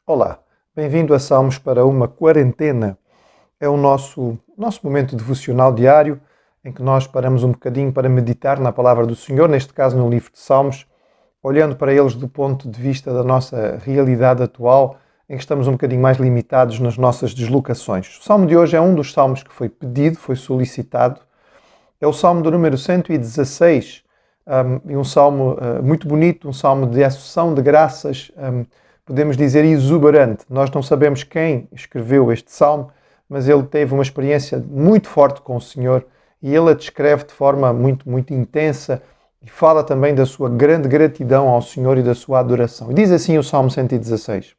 Olá, bem-vindo a Salmos para uma quarentena. É o nosso momento devocional diário em que nós paramos um bocadinho para meditar na palavra do Senhor, neste caso no livro de Salmos, olhando para eles do ponto de vista da nossa realidade atual, em que estamos um bocadinho mais limitados nas nossas deslocações. O salmo de hoje é um dos salmos que foi pedido, foi solicitado. É o salmo do número 116, e um salmo muito bonito, um salmo de acção de graças, podemos dizer exuberante. Nós não sabemos quem escreveu este salmo, mas ele teve uma experiência muito forte com o Senhor e ele a descreve de forma muito, muito intensa e fala também da sua grande gratidão ao Senhor e da sua adoração. E diz assim o Salmo 116: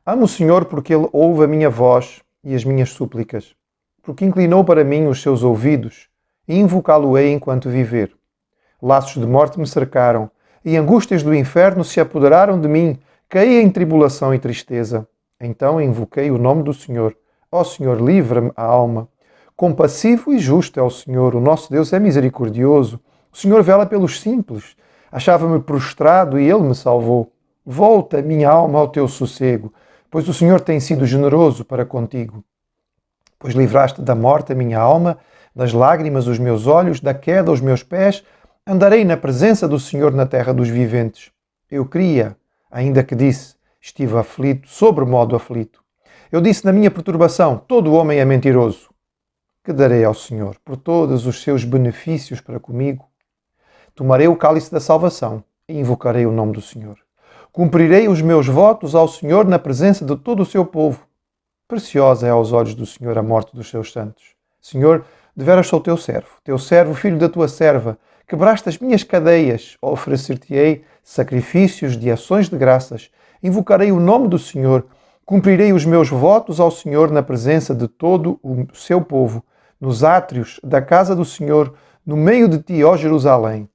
Amo o Senhor porque Ele ouve a minha voz e as minhas súplicas, porque inclinou para mim os seus ouvidos, e invocá-lo-ei enquanto viver. Laços de morte me cercaram, e angústias do inferno se apoderaram de mim. Caí em tribulação e tristeza. Então invoquei o nome do Senhor. Ó Senhor, livra-me a alma. Compassivo e justo é o Senhor, o nosso Deus é misericordioso. O Senhor vela pelos simples. Achava-me prostrado e Ele me salvou. Volta, minha alma, ao teu sossego, pois o Senhor tem sido generoso para contigo. Pois livraste da morte a minha alma, das lágrimas os meus olhos, da queda os meus pés. Andarei na presença do Senhor na terra dos viventes. Eu cria, ainda que disse, estive aflito, sobremodo aflito. Eu disse na minha perturbação, todo homem é mentiroso. Que darei ao Senhor por todos os seus benefícios para comigo? Tomarei o cálice da salvação e invocarei o nome do Senhor. Cumprirei os meus votos ao Senhor na presença de todo o seu povo. Preciosa é aos olhos do Senhor a morte dos seus santos. Senhor, deveras sou teu servo, filho da tua serva. Quebraste as minhas cadeias, oferecer-te-ei sacrifícios de ações de graças. Invocarei o nome do Senhor. Cumprirei os meus votos ao Senhor na presença de todo o seu povo, nos átrios da casa do Senhor, no meio de ti, ó Jerusalém.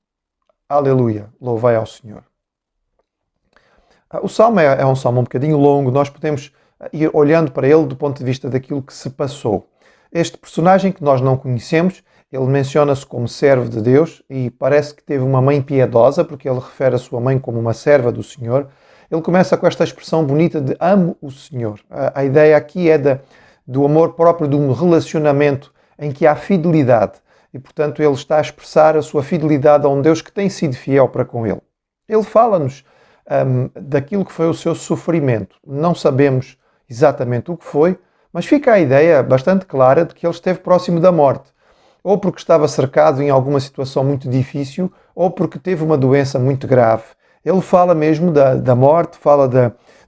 Aleluia, louvai ao Senhor. O salmo é um salmo um bocadinho longo, nós podemos ir olhando para ele do ponto de vista daquilo que se passou. Este personagem que nós não conhecemos, ele menciona-se como servo de Deus e parece que teve uma mãe piedosa, porque ele refere a sua mãe como uma serva do Senhor. Ele começa com esta expressão bonita de amo o Senhor. A ideia aqui é do amor próprio, de um relacionamento em que há fidelidade. E, portanto, ele está a expressar a sua fidelidade a um Deus que tem sido fiel para com ele. Ele fala-nos daquilo que foi o seu sofrimento. Não sabemos exatamente o que foi, mas fica a ideia bastante clara de que ele esteve próximo da morte. Ou porque estava cercado em alguma situação muito difícil, ou porque teve uma doença muito grave. Ele fala mesmo da morte, fala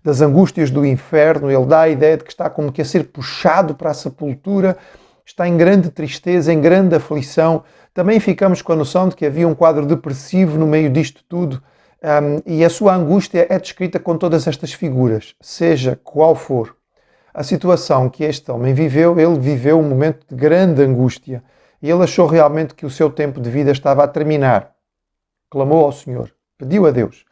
das angústias do inferno, ele dá a ideia de que está como que a ser puxado para a sepultura, está em grande tristeza, em grande aflição. Também ficamos com a noção de que havia um quadro depressivo no meio disto tudo, e a sua angústia é descrita com todas estas figuras, seja qual for a situação que este homem viveu, ele viveu um momento de grande angústia. E ele achou realmente que o seu tempo de vida estava a terminar. Clamou ao Senhor, pediu a Deus.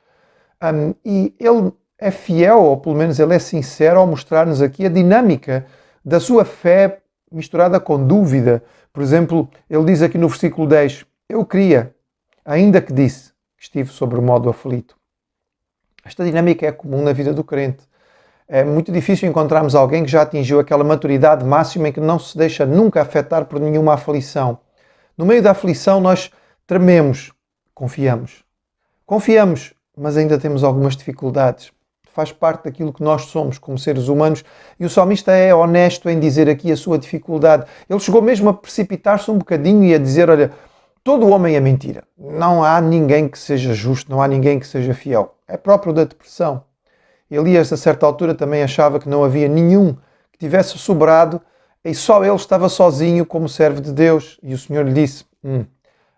E ele é fiel, ou pelo menos ele é sincero ao mostrar-nos aqui a dinâmica da sua fé misturada com dúvida. Por exemplo, ele diz aqui no versículo 10, eu cria, ainda que disse que estive sobremodo aflito. Esta dinâmica é comum na vida do crente. É muito difícil encontrarmos alguém que já atingiu aquela maturidade máxima em que não se deixa nunca afetar por nenhuma aflição. No meio da aflição nós trememos, confiamos. Confiamos, mas ainda temos algumas dificuldades. Faz parte daquilo que nós somos como seres humanos e o salmista é honesto em dizer aqui a sua dificuldade. Ele chegou mesmo a precipitar-se um bocadinho e a dizer, olha, todo homem é mentira. Não há ninguém que seja justo, não há ninguém que seja fiel. É próprio da depressão. Elias, a certa altura, também achava que não havia nenhum que tivesse sobrado e só ele estava sozinho como servo de Deus. E o Senhor lhe disse,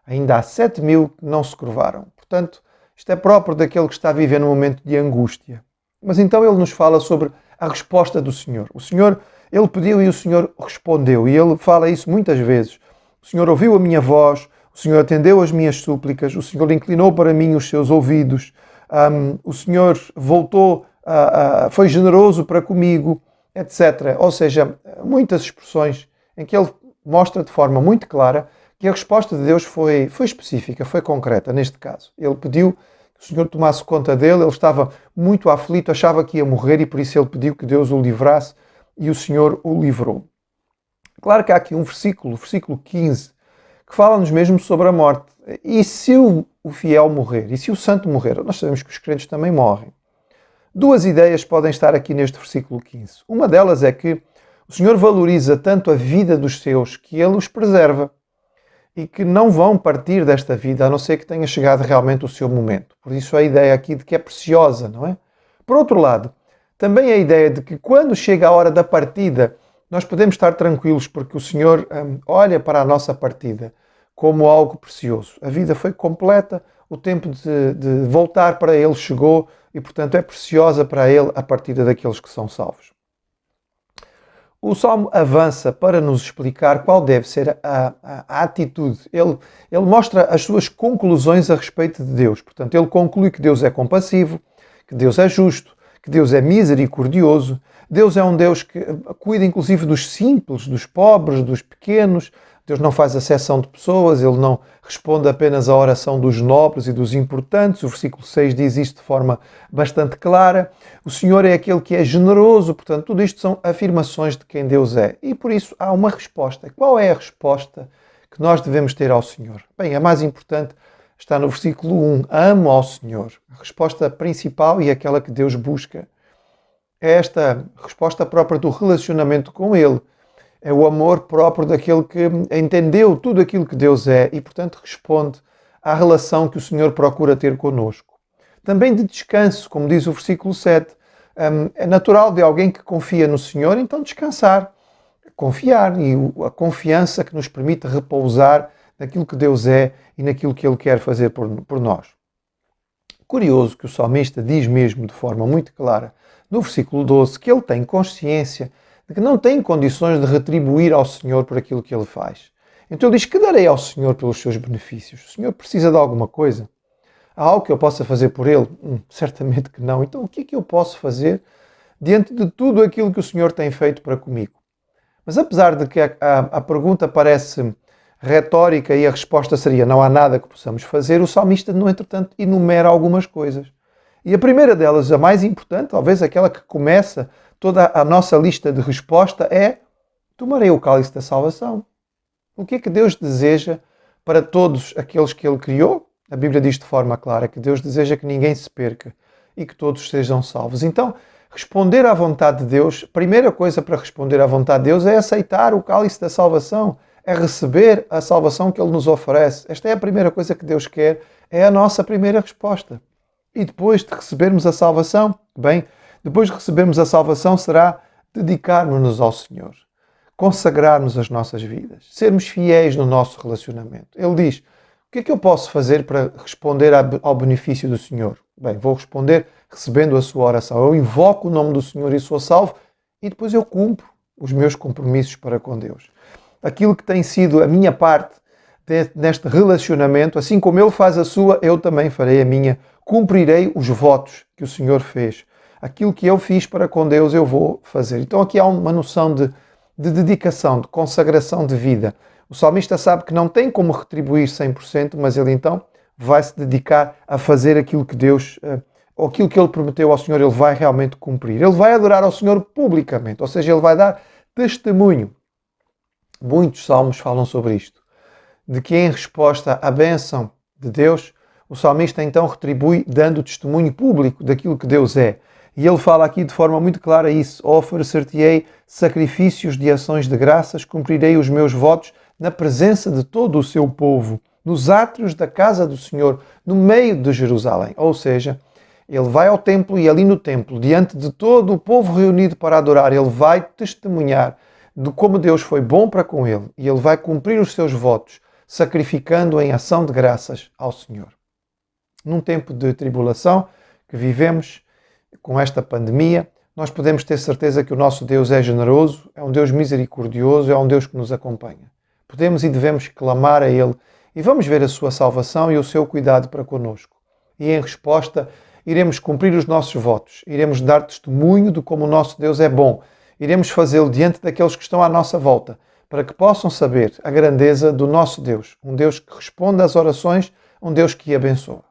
ainda há 7.000 que não se curvaram. Portanto, isto é próprio daquele que está a viver num momento de angústia. Mas então ele nos fala sobre a resposta do Senhor. O Senhor, ele pediu e o Senhor respondeu. E ele fala isso muitas vezes. O Senhor ouviu a minha voz, o Senhor atendeu as minhas súplicas, o Senhor inclinou para mim os seus ouvidos, o Senhor voltou, foi generoso para comigo, etc. Ou seja, muitas expressões em que ele mostra de forma muito clara que a resposta de Deus foi específica, foi concreta neste caso. Ele pediu que o Senhor tomasse conta dele, ele estava muito aflito, achava que ia morrer e por isso ele pediu que Deus o livrasse e o Senhor o livrou. Claro que há aqui um versículo, o versículo 15, que fala-nos mesmo sobre a morte. E se o fiel morrer? E se o santo morrer? Nós sabemos que os crentes também morrem. Duas ideias podem estar aqui neste versículo 15. Uma delas é que o Senhor valoriza tanto a vida dos seus que Ele os preserva e que não vão partir desta vida a não ser que tenha chegado realmente o seu momento. Por isso a ideia aqui de que é preciosa, não é? Por outro lado, também a ideia de que quando chega a hora da partida, nós podemos estar tranquilos porque o Senhor olha para a nossa partida como algo precioso. A vida foi completa, o tempo de voltar para Ele chegou e, portanto, é preciosa para Ele a partida daqueles que são salvos. O Salmo avança para nos explicar qual deve ser a atitude. Ele mostra as suas conclusões a respeito de Deus. Portanto, ele conclui que Deus é compassivo, que Deus é justo, que Deus é misericordioso. Deus é um Deus que cuida inclusive dos simples, dos pobres, dos pequenos. Deus não faz acepção de pessoas, Ele não responde apenas à oração dos nobres e dos importantes. O versículo 6 diz isto de forma bastante clara. O Senhor é aquele que é generoso, portanto, tudo isto são afirmações de quem Deus é. E por isso há uma resposta. Qual é a resposta que nós devemos ter ao Senhor? Bem, a mais importante está no versículo 1. Amo ao Senhor. A resposta principal e aquela que Deus busca é esta resposta própria do relacionamento com Ele. É o amor próprio daquele que entendeu tudo aquilo que Deus é e, portanto, responde à relação que o Senhor procura ter connosco. Também de descanso, como diz o versículo 7. É natural de alguém que confia no Senhor, então descansar, confiar, e a confiança que nos permite repousar naquilo que Deus é e naquilo que Ele quer fazer por nós. Curioso que o salmista diz mesmo de forma muito clara, no versículo 12, que ele tem consciência de que não tem condições de retribuir ao Senhor por aquilo que ele faz. Então ele diz: que darei ao Senhor pelos seus benefícios? O Senhor precisa de alguma coisa? Há algo que eu possa fazer por ele? Certamente que não. Então o que é que eu posso fazer diante de tudo aquilo que o Senhor tem feito para comigo? Mas apesar de que a pergunta parece retórica e a resposta seria não há nada que possamos fazer, o salmista, no entretanto, enumera algumas coisas. E a primeira delas, a mais importante, talvez aquela que começa toda a nossa lista de resposta, é: tomarei o cálice da salvação. O que é que Deus deseja para todos aqueles que Ele criou? A Bíblia diz de forma clara que Deus deseja que ninguém se perca e que todos sejam salvos. Então, responder à vontade de Deus, a primeira coisa para responder à vontade de Deus é aceitar o cálice da salvação, é receber a salvação que Ele nos oferece. Esta é a primeira coisa que Deus quer, é a nossa primeira resposta. E depois de recebermos a salvação, bem, depois de recebermos a salvação será dedicarmos-nos ao Senhor, consagrarmos as nossas vidas, sermos fiéis no nosso relacionamento. Ele diz: o que é que eu posso fazer para responder ao benefício do Senhor? Bem, vou responder recebendo a sua oração. Eu invoco o nome do Senhor e sou salvo e depois eu cumpro os meus compromissos para com Deus. Aquilo que tem sido a minha parte neste relacionamento, assim como Ele faz a sua, eu também farei a minha. Cumprirei os votos que o Senhor fez. Aquilo que eu fiz para com Deus, eu vou fazer. Então aqui há uma noção de dedicação, de consagração de vida. O salmista sabe que não tem como retribuir 100%, mas ele então vai se dedicar a fazer aquilo que Deus, ou aquilo que ele prometeu ao Senhor, ele vai realmente cumprir. Ele vai adorar ao Senhor publicamente, ou seja, ele vai dar testemunho. Muitos salmos falam sobre isto, de que em resposta à bênção de Deus, o salmista então retribui dando testemunho público daquilo que Deus é. E ele fala aqui de forma muito clara isso: oferecer-te-ei sacrifícios de ações de graças, cumprirei os meus votos na presença de todo o seu povo, nos átrios da casa do Senhor, no meio de Jerusalém. Ou seja, ele vai ao templo e ali no templo, diante de todo o povo reunido para adorar, ele vai testemunhar de como Deus foi bom para com ele e ele vai cumprir os seus votos, sacrificando em ação de graças ao Senhor. Num tempo de tribulação que vivemos com esta pandemia, nós podemos ter certeza que o nosso Deus é generoso, é um Deus misericordioso, é um Deus que nos acompanha. Podemos e devemos clamar a Ele e vamos ver a sua salvação e o seu cuidado para conosco. E em resposta, iremos cumprir os nossos votos, iremos dar testemunho de como o nosso Deus é bom, iremos fazê-lo diante daqueles que estão à nossa volta, para que possam saber a grandeza do nosso Deus, um Deus que responde às orações, um Deus que abençoa.